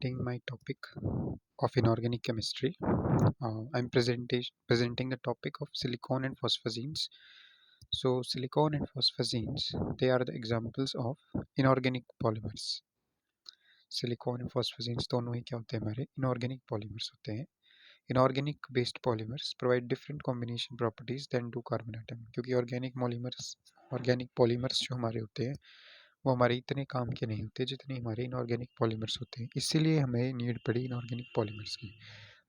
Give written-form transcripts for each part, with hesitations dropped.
starting my topic of inorganic chemistry. I'm presenting the topic of silicon and phosphazenes. So, silicon and phosphazenes, they are the examples of inorganic polymers. Silicon और फॉस्फेजेंस दोनों ही क्या होते हैं हमारे inorganic polymers होते हैं inorganic based polymers provide different combination properties than do carbon atom क्योंकि organic polymers जो हमारे होते हैं वो हमारे इतने काम के नहीं होते जितने हमारे इनऑर्गेनिक पॉलीमर्स होते हैं इसीलिए हमें नीड पड़ी इनऑर्गेनिक पॉलीमर्स की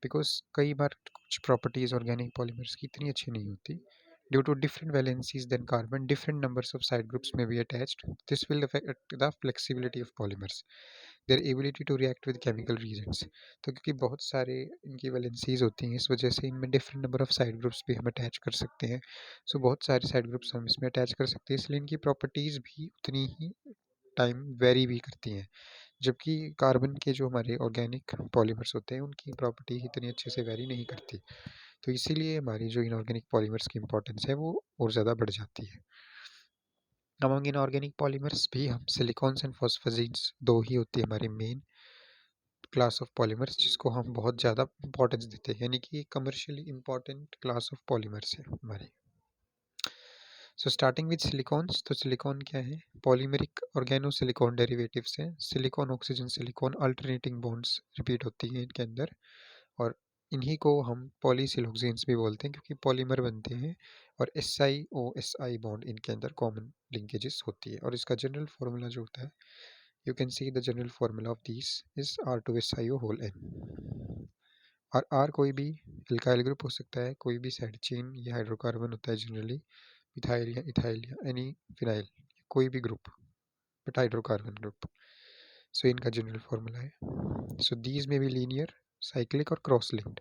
बिकॉज कई बार कुछ प्रॉपर्टीज ऑर्गेनिक पॉलीमर्स की इतनी अच्छी नहीं होती due to different valencies than carbon different numbers of side groups may be attached. This will affect the flexibility of polymers, their ability to react with chemical reagents. तो क्योंकि बहुत सारे इनकी वैलेंसीज होती हैं इस वजह से इनमें different number of side groups भी हम अटैच कर सकते हैं सो बहुत सारे साइड ग्रुप्स हम इसमें अटैच कर सकते हैं इसलिए इनकी प्रॉपर्टीज़ भी उतनी ही टाइम वेरी भी करती हैं जबकि कार्बन के जो हमारे ऑर्गेनिक पॉलीमर्स होते हैं उनकी प्रॉपर्टी इतनी अच्छे से वेरी नहीं करती तो इसीलिए हमारी जो इनऑर्गेनिक पॉलीमर्स की इंपॉर्टेंस है वो और ज़्यादा बढ़ जाती है अमंग इनऑर्गेनिक पॉलीमर्स भी हम सिलिकॉन्स एंड फॉस्फेजेंस दो ही होती है हमारी मेन क्लास ऑफ पॉलीमर्स जिसको हम बहुत ज़्यादा इंपॉर्टेंस देते हैं यानी कि commercially important class of polymers है हमारे सो स्टार्टिंग विद सिलिकॉन्स तो सिलिकॉन क्या है पॉलीमेरिक ऑर्गेनो सिलिकॉन डेरिवेटिव्स हैं silicon oxygen silicon alternating bonds repeat होती हैं इनके अंदर और इन्हीं को हम पॉलीसिलोक्सेन्स भी बोलते हैं क्योंकि पॉलीमर बनते हैं और SiO-Si बॉन्ड इनके अंदर कॉमन लिंकेजेस होती है और इसका जनरल फार्मूला जो होता है you can see the general formula of these is R2SiO whole n और R कोई भी एल्काइल ग्रुप हो सकता है कोई भी साइड चेन या हाइड्रोकार्बन होता है जनरली मिथाइल या इथाइल या एनी फिनाइल कोई भी group but hydrocarbon group so इनका जनरल फार्मूला है सो दीज में भी लीनियर साइक्लिक और क्रॉस लिंक्ड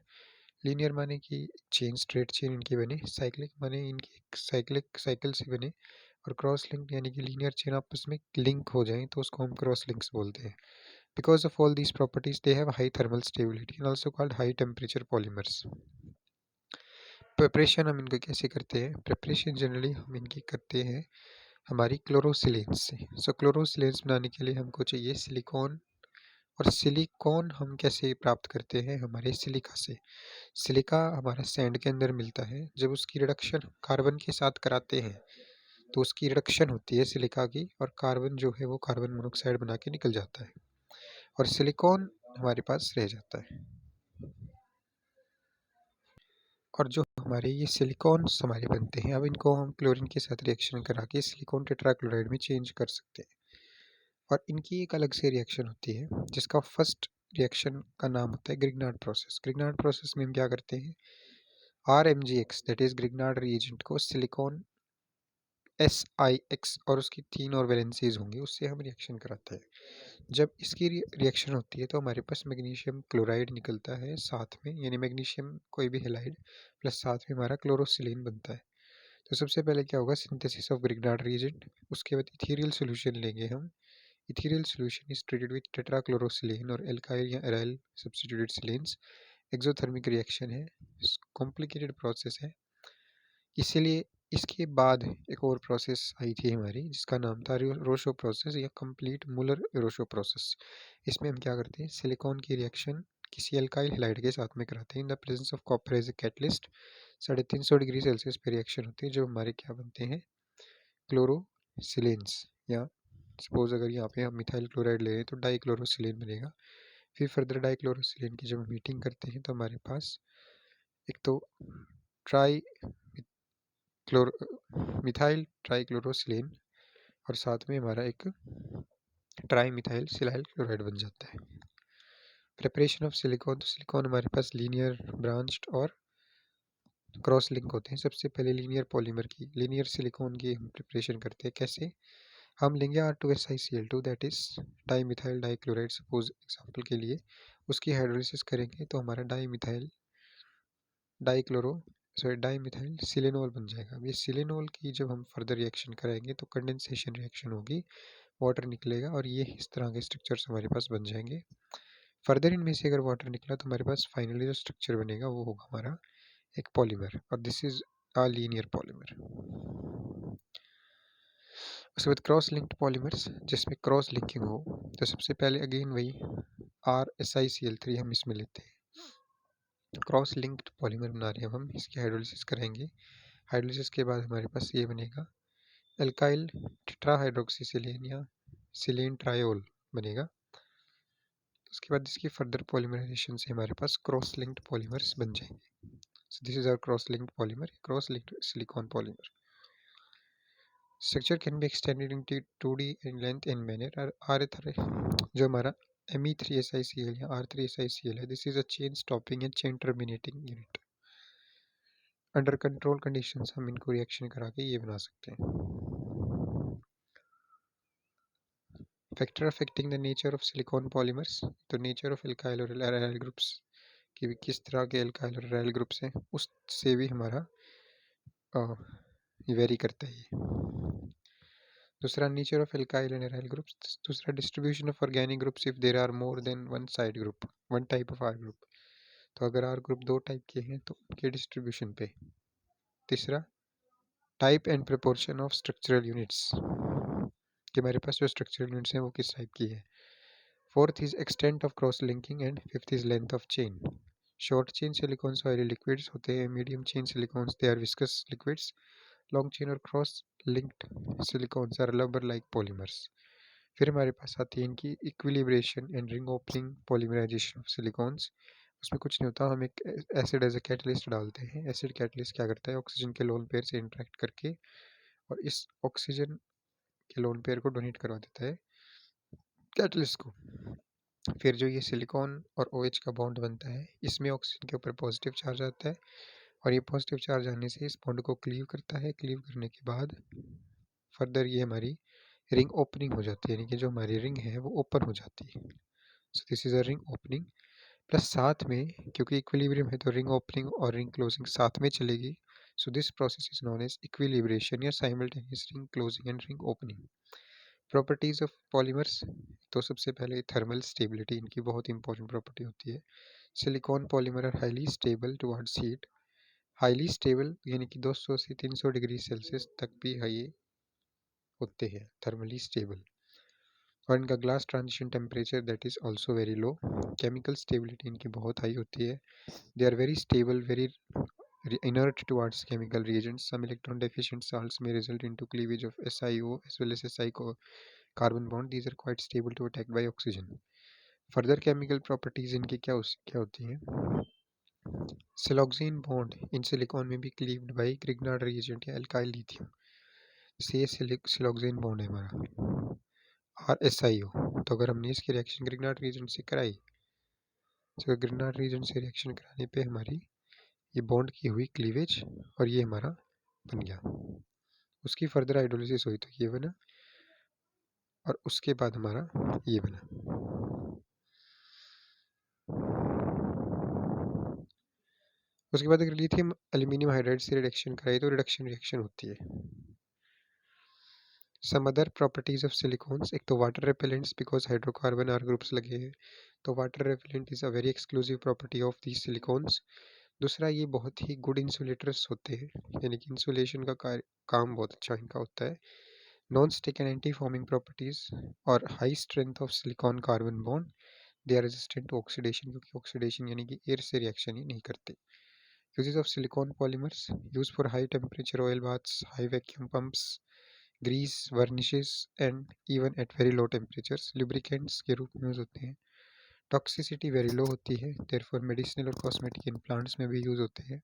लीनियर माने कि चेन स्ट्रेट चेन इनकी बने साइक्लिक माने इनकी साइक्लिक साइकिल से बने और क्रॉस लिंक यानी कि लीनियर चेन आपस में लिंक हो जाए तो उसको हम क्रॉस लिंक्स बोलते हैं because of all these properties they have high thermal stability and also called high temperature polymers preparation हम इनका कैसे करते हैं प्रिपरेशन जनरली हम इनकी करते हैं हमारी क्लोरोसिलेन्स से सो क्लोरोसिलेन्स बनाने के लिए हमको चाहिए सिलिकॉन और सिलिकॉन हम कैसे प्राप्त करते हैं हमारे सिलिका से सिलिका हमारा सैंड के अंदर मिलता है जब उसकी रिडक्शन कार्बन के साथ कराते हैं तो उसकी रिडक्शन होती है सिलिका की और कार्बन जो है वो कार्बन मोनोऑक्साइड बना के निकल जाता है और सिलिकॉन हमारे पास रह जाता है और जो हमारे ये सिलिकॉन्स हमारे बनते हैं अब इनको हम क्लोरीन के साथ रिएक्शन करा के सिलिकॉन टेट्राक्लोराइड में चेंज कर सकते हैं और इनकी एक अलग से रिएक्शन होती है जिसका फर्स्ट रिएक्शन का नाम होता है ग्रिग्नार्ड प्रोसेस ग्रिग्नार्ड प्रोसेस में हम क्या करते हैं RMgX that is Grignard reagent को सिलिकॉन SiX और उसकी 3 और वैलेंसीज होंगी उससे हम रिएक्शन कराते हैं जब इसकी रिएक्शन होती है तो हमारे पास मैग्नीशियम क्लोराइड निकलता है साथ में यानी मैग्नीशियम कोई भी हेलाइड प्लस साथ में हमारा क्लोरोसिलेन बनता है तो सबसे पहले क्या होगा सिंथेसिस ऑफ ग्रिग्नार्ड रिएजेंट उसके बाद इथेरियल सोल्यूशन लेंगे हम ethereal solution is treated with tetrachlorosilane और एल्काइल या aryl substituted silanes exothermic reaction है कॉम्प्लिकेटेड प्रोसेस है इसीलिए इसके बाद एक और प्रोसेस आई थी हमारी जिसका नाम था रोशो प्रोसेस या कंप्लीट मुलर रोशो प्रोसेस इसमें हम क्या करते हैं सिलिकॉन की रिएक्शन किसी एल्काइल हैलाइड के साथ में कराते हैं in the presence of copper as a catalyst 350 degree Celsius पे रिएक्शन होती है जो हमारे क्या बनते हैं क्लोरोसिलेन्स या सपोज अगर यहाँ पे हम मिथाइल क्लोराइड ले रहे हैं तो डाइक्लोरोसिलेन बनेगा फिर फर्दर डाइक्लोरोसिलेन की जब हम हीटिंग करते हैं तो हमारे पास एक तो ट्राई मिथाइल ट्राइक्लोरोसिलेन और साथ में हमारा एक ट्राई मिथाइल सिलाइल क्लोराइड बन जाता है प्रिपरेशन ऑफ सिलिकॉन तो सिलिकॉन हमारे पास लीनियर ब्रांच्ड और क्रॉस लिंक होते हैं सबसे पहले लीनियर पॉलीमर की लीनियर सिलिकॉन की हम प्रिपरेशन करते हैं कैसे हम लेंगे R2SiCl2 that is di methyl dichloride suppose example के लिए उसकी हाइड्रोलिसिस करेंगे तो हमारा डाई मिथाइल डाई मिथाइल सिलेनॉल बन जाएगा अब ये सिलेनॉल की जब हम फर्दर रिएक्शन कराएंगे तो कंडेंसेशन रिएक्शन होगी वाटर निकलेगा और ये इस तरह के स्ट्रक्चर्स हमारे पास बन जाएंगे फर्दर इनमें से अगर वाटर निकला तो हमारे पास फाइनली जो स्ट्रक्चर बनेगा वो होगा हमारा एक पॉलीमर और this is a linear polymer उसके बाद क्रॉस लिंक्ड पॉलीमर्स जिसमें क्रॉस लिंकिंग हो, तो सबसे पहले अगेन वही RSiCl3 हम इसमें लेते हैं। क्रॉस लिंक्ड पॉलीमर बना रहे हैं हम, इसकी हाइड्रोलिसिस करेंगे। हाइड्रोलिसिस के बाद हमारे पास ये बनेगा एल्काइल टेट्राहाइड्रोक्सीसिलेन या सिलेन ट्रायोल बनेगा। उसके बाद इसकी फर्दर पॉलीमराइजेशन से हमारे पास क्रॉस लिंक्ड पॉलीमर्स बन जाएंगे। So this is our cross linked polymer, cross linked silicone polymer. Structure can be extended into 2D in length and manner। जो हमारा Me3SiCl या R3SiCl है, this is a chain stopping and chain terminating unit। Under control conditions हम इनको reaction करा के ये बना सकते हैं। Factor affecting the nature of silicon polymers, तो नेचर ऑफ एल्काइल और एराइल ग्रुप्स कि भी किस तरह के एल्काइल और एराइल ग्रुप्स हैं उससे भी हमारा वेरी करता है। दूसरा nature of alkyl and aryl groups. दूसरा distribution of organic groups if there are more than one side group, one type of R group. तो अगर आर ग्रुप दो टाइप के हैं तो उनके डिस्ट्रीब्यूशन पे। तीसरा type and proportion of structural units कि हमारे पास जो स्ट्रक्चरल यूनिट्स हैं वो किस टाइप की है। Fourth is extent of cross linking and fifth is length of chain. Short chain silicones oily liquids होते हैं, medium chain silicones they are viscous liquids, long chain और cross linked silicones are rubber like polymers. फिर हमारे पास आती है इनकी equilibration and ring opening polymerisation of silicones. उसमें कुछ नहीं होता, हम एक एसिड एज ए कैटलिस्ट डालते हैं। एसिड कैटलिस्ट क्या करता है, ऑक्सीजन के लोन पेयर से इंटरेक्ट करके और इस ऑक्सीजन के लोन पेयर को डोनेट करवा देता है कैटलिस्ट को। फिर जो ये सिलिकॉन और OH का बॉन्ड बनता है, इसमें ऑक्सीजन के ऊपर पॉजिटिव चार्ज आता है और ये पॉजिटिव चार्ज आने से इस बॉन्ड को क्लीव करता है। क्लीव करने के बाद फर्दर ये हमारी रिंग ओपनिंग हो जाती है, यानी कि जो हमारी रिंग है वो ओपन हो जाती है। So this is a ring opening. Plus साथ में क्योंकि इक्विलिब्रियम है तो रिंग ओपनिंग और रिंग क्लोजिंग साथ में चलेगी। So this process is known as equilibration या simultaneous ring closing and ring opening. Properties of polymers, तो सबसे पहले थर्मल स्टेबिलिटी इनकी बहुत इंपॉर्टेंट प्रॉपर्टी होती है। Silicone polymer are highly stable towards heat. Highly stable यानी कि 200 से 300 डिग्री सेल्सियस तक भी हाई होते हैं, थर्मली स्टेबल। और इनका glass transition temperature that is also very low. Chemical stability इनकी बहुत हाई होती है। They are very stable, very inert towards chemical reagents. Some electron deficient salts may result into cleavage of SiO as well as Si carbon bond. These are quite stable to attack by oxygen. Further chemical properties इनकी क्या होती हैं। Siloxane bond in silicon में भी cleaved by Grignard reagent या alkyl lithium. से siloxane bond है हमारा RSiO। तो अगर हमने इसकी रिएक्शन ग्रिग्नार्ड रिएजेंट से कराई, तो ग्रिग्नार्ड रिएजेंट से रिएक्शन कराने पे हमारी ये बॉन्ड की हुई क्लीवेज और ये हमारा बन गया। उसकी फर्दर हाइड्रोलिसिस हुई तो ये बना और उसके बाद हमारा ये बना। उसके बाद अगर लिथियम एल्यूमिनियम हाइड्राइड से रिडक्शन कराई तो रिडक्शन रिएक्शन होती है। Some other properties of silicones, एक तो water repellents because hydrocarbon R groups लगे हैं, तो water repellent is a very exclusive property of these silicones. दूसरा ये बहुत ही गुड इंसुलेटर्स होते हैं, यानी कि इंसुलेशन का काम बहुत अच्छा इनका होता है। Non stick and anti forming properties और high strength of silicon carbon bond. They are resistant to oxidation, क्योंकि ऑक्सीडेशन यानी कि एयर से रिएक्शन ही नहीं करते। Uses of silicon polymers, use for high temperature oil baths, high vacuum pumps, grease varnishes and even at very low temperatures lubricants के रूप में यूज होते हैं। टॉक्सिसिटी वेरी लो होती है, देयरफॉर मेडिसिनल और कॉस्मेटिक इन प्लांट्स में भी यूज होते हैं।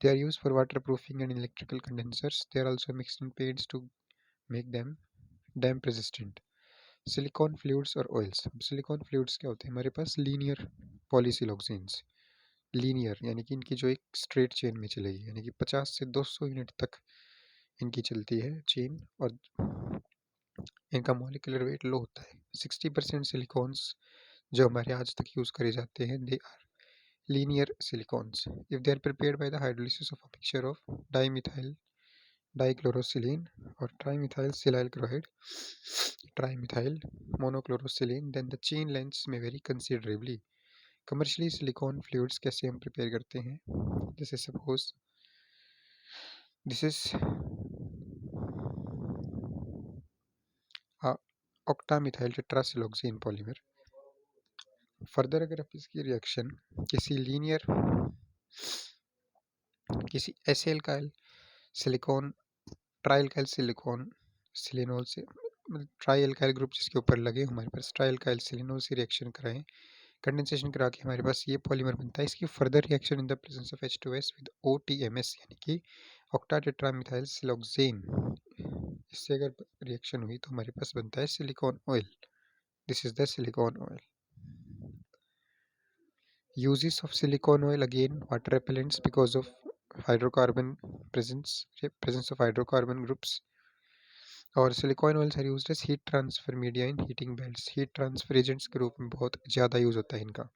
They are use for water proofing and electrical condensers. They are also mixed in paints to make them damp resistant. Silicone fluids और oils. अब silicone fluids क्या होते हैं हमारे पास, लीनियर पॉलीसिलॉक्सेन्स। लीनियर यानी कि इनकी जो एक स्ट्रेट चेन में चलेगी, यानी कि 50 से 200 यूनिट तक इनकी चलती है चेन और इनका मॉलिक्यूलर वेट लो होता है। 60% सिलिकॉन्स जो हमारे आज तक यूज करे जाते हैं they are linear silicones. If they are prepared by the hydrolysis of a mixture of dimethyl dichlorosilane और trimethyl silyl chloride, trimethyl monochlorosilane, then the chain lengths में vary considerably. Commercially silicone fluids कैसे हम prepare करते हैं, जैसे suppose this is octamethyl tetrasiloxane polymer. Further अगर आप इसकी रिएक्शन किसी लीनियर किसी एसिलकाइल सिलिकॉन ट्राइलकाइल सिलिकॉन सिलिनोल से ट्राइलकाइल ग्रुप जिसके ऊपर लगे हमारे पास ट्राइलकाइल सिलिनोल से रिएक्शन कराएं, कंडेंसेशन करा के हमारे पास ये पॉलीमर बनता है। इसकी further reaction in the presence of H2S with OTMS यानी कि ऑक्टा टेट्रामिथाइल सिलोक्सेन, इससे अगर रिएक्शन हुई तो हमारे पास बनता है silicon oil. This is the silicon oil. Uses of silicone oil, again water repellents because of hydrocarbon presence of hydrocarbon groups, और silicone oils are used as heat transfer media in heating belts। heat transfer agents के रूप में बहुत ज़्यादा use होता है इनका।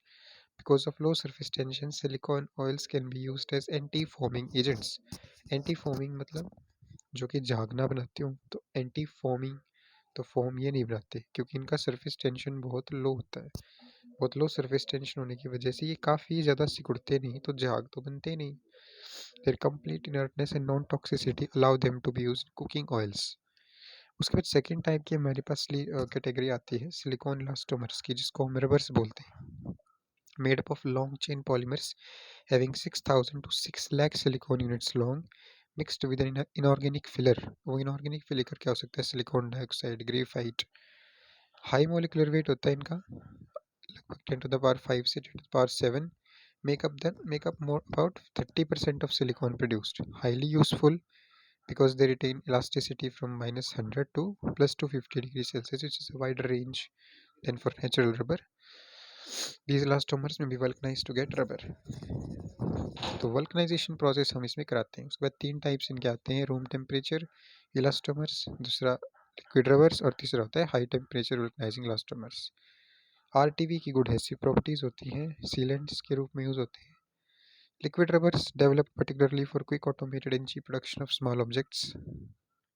because of low surface tension silicone oils can be used as anti foaming agents। anti foaming मतलब जो कि झागना बनाते हो, तो एंटी फोमिंग तो फोम ये नहीं बनाते क्योंकि इनका सरफेस टेंशन बहुत लो होता है। बहुत लो सरफेस टेंशन होने की वजह से ये काफ़ी ज़्यादा सिकुड़ते नहीं, तो झाग तो बनते नहीं। Their complete inertness and non toxicity allow them to be used cooking oils. उसके बाद सेकेंड टाइप की हमारे पास कैटेगरी आती है सिलिकॉन इलास्टोमर्स की, जिसको हम रबर्स बोलते हैं। Made up of long chain polymers having 6000 to 6 lakh silicone units long mixed with an inorganic filler। वो inorganic filler क्या हो सकता है? Silicon dioxide, graphite. High molecular weight होता है इनका, लगभग 10 to the power 5 से 10 to the power 7। make up more about 30% of silicon produced। highly useful because they retain elasticity from -100 to +250 degrees Celsius, which is a wider range than for natural rubber। These elastomers may be vulcanized to get rubber। तो vulcanization process हम इसमें कराते हैं। उसके बाद तीन types इनके आते हैं, रूम टेम्परेचर इलास्टोमर्स, दूसरा लिक्विड रबर्स, और तीसरा होता है high temperature vulcanising elastomers. RTV की गुड हैसी प्रॉपर्टीज होती हैं, सीलेंट्स के रूप में यूज होते हैं। Liquid rubbers develop particularly for quick automated and cheap production of small objects,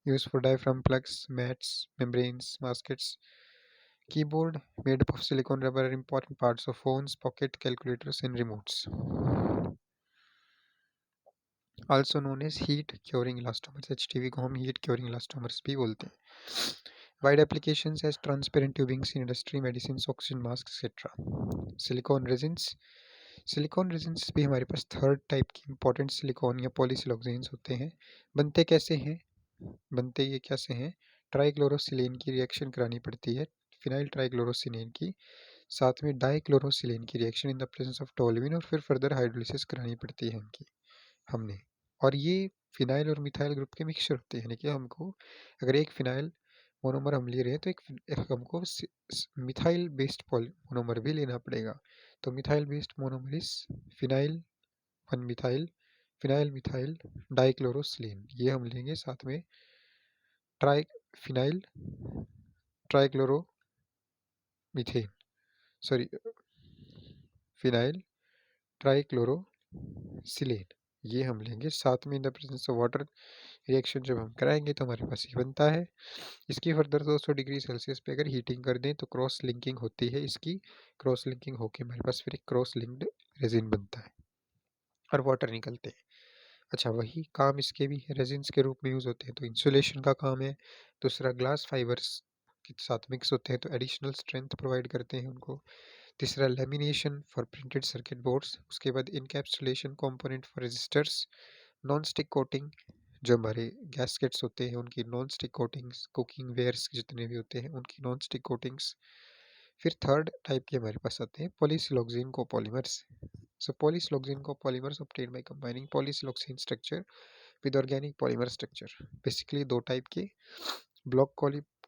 use for diaphragm plugs, mats, membranes, gaskets. Keyboard made up of silicone rubber are important parts of phones, pocket calculators and remotes। also known as heat curing elastomers। HTV को हम heat curing elastomers भी बोलते हैं। Wide applications as transparent tubings in industry, medicines, oxygen masks, etc। Silicone resins। Silicon resins भी हमारे पास third type की important silicon या पॉलीसिलॉक्सेन्स होते हैं। बनते कैसे हैं? बनते ये कैसे हैं? ट्राइक्लोरोसिलेन की रिएक्शन करानी पड़ती है, फिनाइल ट्राइक्लोरोसिलेन की, साथ में डाइक्लोरोसिलेन की reaction in the presence of toluene, और फिर फर्दर हाइड्रोलिसिस करानी पड़ती है इनकी हमने। और ये फिनाइल और मिथाइल ग्रुप के मिक्सचर होते हैं, यानी कि हमको अगर एक फिनाइल मोनोमर हम ले रहे हैं तो एक हमको मिथाइल बेस्ड मोनोमर भी लेना पड़ेगा। तो methyl based monomer is phenyl 1 methyl, phenyl methyl dichlorosilane, ये हम लेंगे। साथ में tri phenyl trichloro methane, sorry phenyl trichlorosilane, ये हम लेंगे साथ में। In the presence of water reaction जब हम कराएंगे तो हमारे पास ये बनता है। इसकी फर्दर 200 डिग्री सेल्सियस पे अगर हीटिंग कर दें तो क्रॉस लिंकिंग होती है, इसकी क्रॉस लिंकिंग होके हमारे पास फिर एक क्रॉस लिंक्ड रेजिन बनता है और वाटर निकलते हैं। अच्छा, वही काम इसके भी रेजिन्स के रूप में यूज़ होते हैं, तो इंसुलेशन का काम है। दूसरा ग्लास फाइबर्स के साथ मिक्स होते हैं तो एडिशनल स्ट्रेंथ प्रोवाइड करते हैं उनको। तीसरा lamination for printed circuit boards. उसके बाद encapsulation component for resistors. Non stick coating, जो हमारे गैसकेट्स होते हैं उनकी non stick coatings, cooking wares जितने भी होते हैं उनकी नॉन स्टिक कोटिंग्स। फिर थर्ड टाइप के हमारे पास आते हैं polysiloxane copolymers. So polysiloxane copolymers obtained by combining polysiloxane structure with organic polymer structure। Basically दो टाइप के, ब्लॉक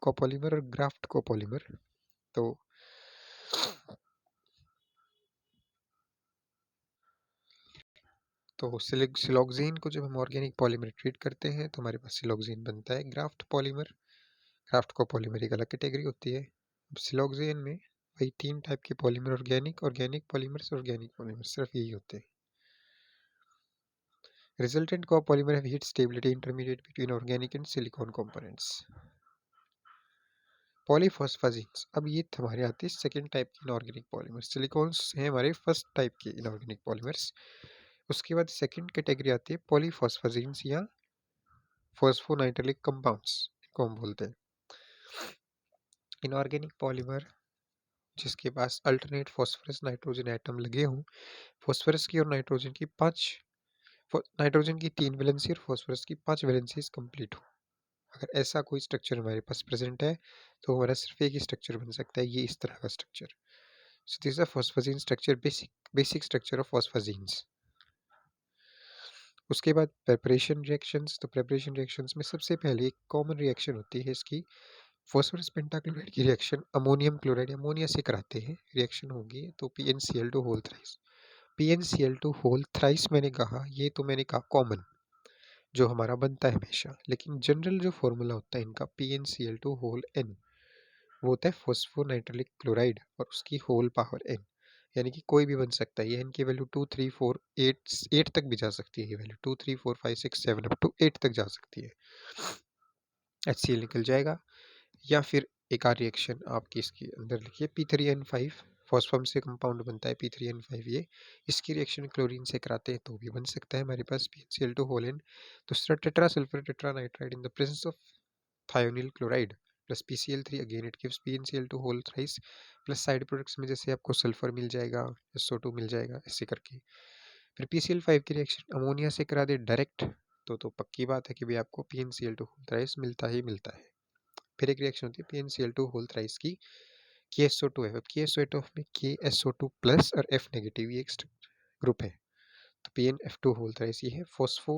कोपॉलीमर और ग्राफ्ट कोपॉलीमर। तो सिलोक्सेन को जब हम ऑर्गेनिक पॉलीमर ट्रीट करते हैं तो हमारे पास सिलोक्सेन बनता है। ग्राफ्ट पॉलीमर, ग्राफ्ट कोपॉलीमर एक अलग कैटेगरी होती है। सिलोक्सेन में वही तीन टाइप के polymer, organic polymers, organic polymer, सिर्फ यही होते हैं। Resultant copolymer have heat stability intermediate between organic and silicon components। पॉलीफॉस्फाजीन्स, अब ये हमारे आते हैं सेकेंड टाइप के इनऑर्गेनिक पॉलीमर्स। सिलिकॉन्स हैं हमारे फर्स्ट टाइप के इनऑर्गेनिक पॉलीमर्स। उसके बाद सेकेंड कैटेगरी आती है पॉलीफॉस्फाजीन्स या फॉस्फोनाइट्रिक कंपाउंड्स, इनको हम बोलते हैं। इनऑर्गेनिक पॉलीमर जिसके पास अल्टरनेट फॉस्फोरस नाइट्रोजन एटम लगे हों, फॉस्फोरस की और नाइट्रोजन की नाइट्रोजन की 3 वैलेंसी और फॉस्फोरस की 5 वैलेंसीज कंप्लीट हो। अगर ऐसा कोई स्ट्रक्चर हमारे पास प्रेजेंट है तो हमारा सिर्फ एक ही स्ट्रक्चर बन सकता है, ये इस तरह का structure. So this is a phosphazene structure, basic structure of phosphazenes. उसके बाद प्रेपरेशन रिएक्शंस। तो प्रेपरेशन रिएक्शंस में सबसे पहले एक कॉमन रिएक्शन होती है इसकी, फॉस्फोरस पेंटाक्लोराइड की रिएक्शन अमोनियम क्लोराइड अमोनिया से कराते हैं। रिएक्शन होगी तो PnCl2 whole thrice. PnCl2 whole thrice मैंने कहा, ये तो मैंने कहा कॉमन जो हमारा बनता है हमेशा, लेकिन जनरल जो फॉर्मूला होता है इनका PnCl2 होल n, वो होता है फॉस्फोनाइट्रिलिक क्लोराइड और उसकी होल पावर n। यानी कि कोई भी बन सकता है, ये n की वैल्यू 2 3 4 8 तक भी जा सकती है। ये वैल्यू 2 3 4 5 6 7 अप टू 8 तक जा सकती है। HCl निकल जाएगा। या फिर एक और रिएक्शन आपकी इसके अंदर लिखिए P3N5, फॉस्फम से कंपाउंड बनता है P3N5, ये इसकी रिएक्शन क्लोरीन से कराते हैं तो भी बन सकता है हमारे पास PnCl2 होल n। दूसरा tetra sulphur tetranitride in the presence of thionyl chloride plus PCl3, again it gives PnCl2 whole thrice, plus side products में जैसे आपको सल्फर मिल जाएगा, SO2 मिल जाएगा, ऐसे करके। फिर PCl5 की रिएक्शन अमोनिया से करा दे डायरेक्ट तो पक्की बात है कि भी आपको PnCl2 होल थ्राइस मिलता ही मिलता है। फिर एक रिएक्शन होती है PnCl2 होल थ्राइस की KSO2F। अब KSO2F में KSO2 प्लस और F नेगेटिव ये एक ग्रुप है, तो PnF2 होल थ्राइस ये है फॉस्फो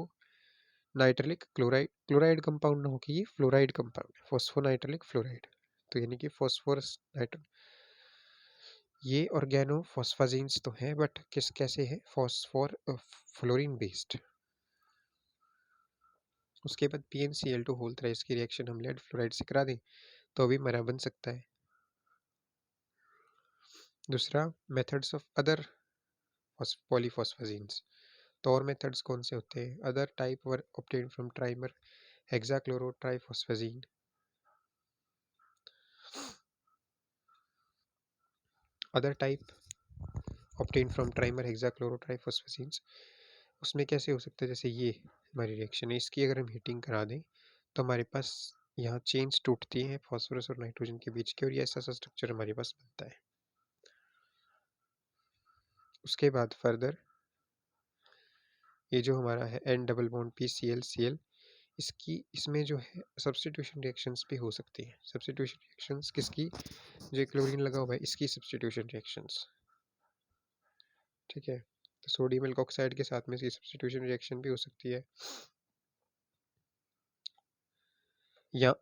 नाइट्रिलिक क्लोराइड। क्लोराइड कंपाउंड ना होकर ये फ्लोराइड कंपाउंड है, फॉस्फोनाइट्रिलिक फ्लोराइड। तो यानी कि फॉस्फोरस नाइट्र, ये ऑर्गेनो फॉस्फाजीन्स तो हैं बट कैसे है, फॉस्फोर फ्लोरीन बेस्ड। उसके बाद PnCl2 होल थ्राइस की रिएक्शन हम लेड फ्लोराइड से करा दें तो भी मरा बन सकता है। दूसरा मेथड्स ऑफ अदर पॉलीफॉस्फाजीन्स। तो और मेथड्स कौन से होते हैं, other type were obtained from trimer hexachloro triphosphazene. Other type obtained from trimer hexachloro triphosphazenes, उसमें कैसे हो सकता है, जैसे ये हमारी रिएक्शन है, इसकी अगर हम हीटिंग करा दें तो हमारे पास यहाँ चेन्स टूटती हैं फॉस्फोरस और नाइट्रोजन के बीच के, और ये ऐसा सा स्ट्रक्चर हमारे पास बनता है। उसके बाद फर्दर ये जो हमारा है N डबल बॉन्ड PCl इसमें जो है सब्स्टिट्यूशन रिएक्शंस भी हो सकती हैं। सब्स्टिट्यूशन रिएक्शंस किसकी, जो क्लोरीन लगा हुआ है इसकी सब्स्टिट्यूशन रिएक्शंस, ठीक है। तो सोडियम एल्कोक्साइड के साथ में इसकी सब्स्टिट्यूशन रिएक्शन भी हो सकती है, या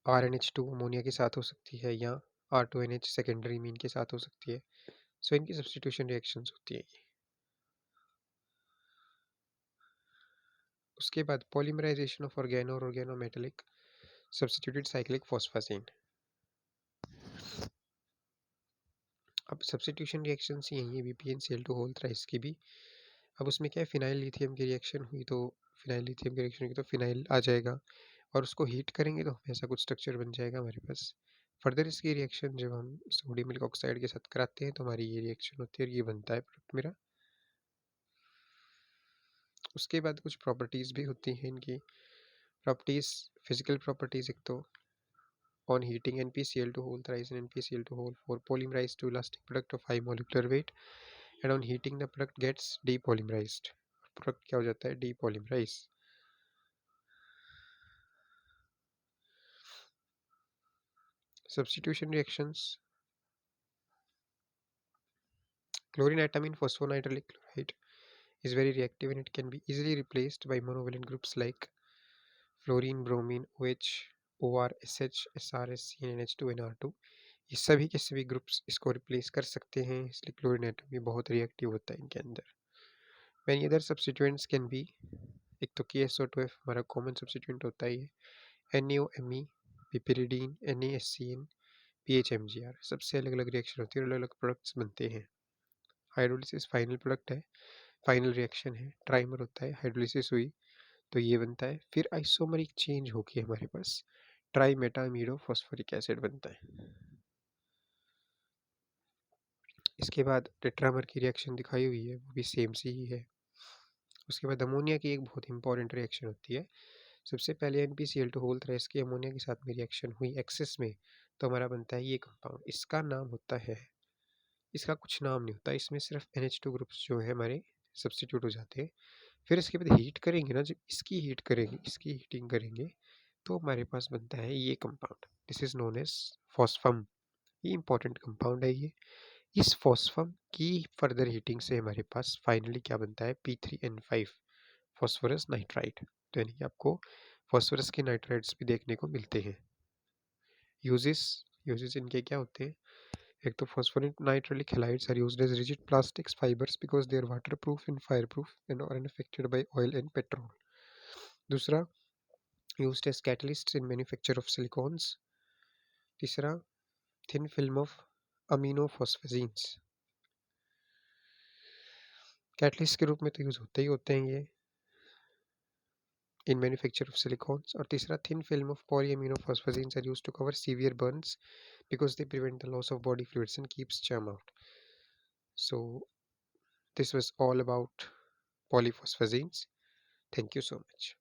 RnH2 अमोनिया के साथ हो सकती है, या R2NH सेकेंडरी मीन के साथ हो सकती है। सो इनकी सब्स्टिट्यूशन रिएक्शंस होती है ये। उसके बाद पॉलीमराइजेशन ऑफ ऑर्गेनो और ऑर्गेनोमेटेलिक सब्स्टिट्यूटेड साइक्लिक फॉस्फेसीन। अब सब्स्टिट्यूशन रिएक्शंस ही हैं ये भी PnCl2 होल थ्राइस की भी। अब उसमें क्या है, फिनाइल लिथियम की रिएक्शन हुई तो फिनाइल लिथियम की रिएक्शन हुई तो फिनाइल आ जाएगा, और उसको हीट करेंगे तो हमें ऐसा कुछ स्ट्रक्चर बन जाएगा हमारे पास। फर्दर इसकी रिएक्शन जब हम सोडियम ऑक्साइड के साथ कराते हैं तो हमारी ये रिएक्शन होती है और ये बनता है प्रोडक्ट मेरा। उसके बाद कुछ प्रॉपर्टीज़ भी होती हैं इनकी, प्रॉपर्टीज़, फिजिकल प्रॉपर्टीज़। एक तो on heating NpCl2 whole thrice and NpCl2 whole 4 polymerize to elastic product of high molecular weight, and on heating the product gets depolymerized। Product क्या हो जाता है, depolymerized। Substitution reactions, chlorine atom in phosphonitrile chloride is very reactive and it can be easily replaced by monovalent groups like fluorine, bromine, OH, OR, SH, SR, SC, NH2, NR2। ये सभी के सभी groups इसको replace कर सकते हैं, इसलिए chlorine atom भी बहुत रिएक्टिव होता है इनके अंदर। Many other substituents can be, एक तो KSO2F हमारा कॉमन सब्स्टिट्यूएंट होता ही है, NaOMe, पिपिरिडीन, NaSCN, PHMgR, सबसे अलग अलग रिएक्शन होती है और अलग अलग प्रोडक्ट्स बनते हैं। हाइड्रोलिसिस फाइनल प्रोडक्ट है, फाइनल रिएक्शन है, ट्राइमर होता है, हाइड्रोलिसिस हुई तो ये बनता है। फिर आइसोमरिक चेंज होके हमारे पास ट्राइमेटामीडो फॉस्फोरिक एसिड बनता है। इसके बाद टेट्रामर की रिएक्शन दिखाई हुई है, वो भी सेम सी ही है। उसके बाद अमोनिया की एक बहुत इंपॉर्टेंट रिएक्शन होती है। सबसे पहले NpCl2 होल थ्राइस की अमोनिया के साथ में रिएक्शन हुई एक्सेस में तो हमारा बनता है ये कंपाउंड। इसका नाम होता है, इसका कुछ नाम नहीं होता, इसमें सिर्फ NH2 ग्रुप्स जो है हमारे सब्स्टिट्यूट हो जाते हैं। फिर इसके बाद हीट करेंगे ना, जब इसकी हीट करेंगे, इसकी हीटिंग करेंगे, तो हमारे पास बनता है ये compound. This is known as phospham. ये इंपॉर्टेंट कंपाउंड है ये। इस फॉस्फम की फर्दर हीटिंग से हमारे पास फाइनली क्या बनता है, P3N5 फॉस्फोरस नाइट्राइड। तो यानी कि आपको फॉस्फोरस के नाइट्राइड्स भी देखने को मिलते हैं। यूजेस, यूजेस इनके क्या होते हैं, एक तो phosphoric nitric halides are used as rigid plastics fibers because they are waterproof and fireproof and are unaffected by oil and petrol. दूसरा, used as catalysts in manufacture of silicones. तीसरा, thin film of aminophosphazenes, catalyst के रूप में तो use होते ही होते हैं ये in manufacture of silicones. और तीसरा, thin film of polyaminophosphazenes are used to cover severe burns because they prevent the loss of body fluids and keeps germ out. So this was all about polyphosphazenes. Thank you so much.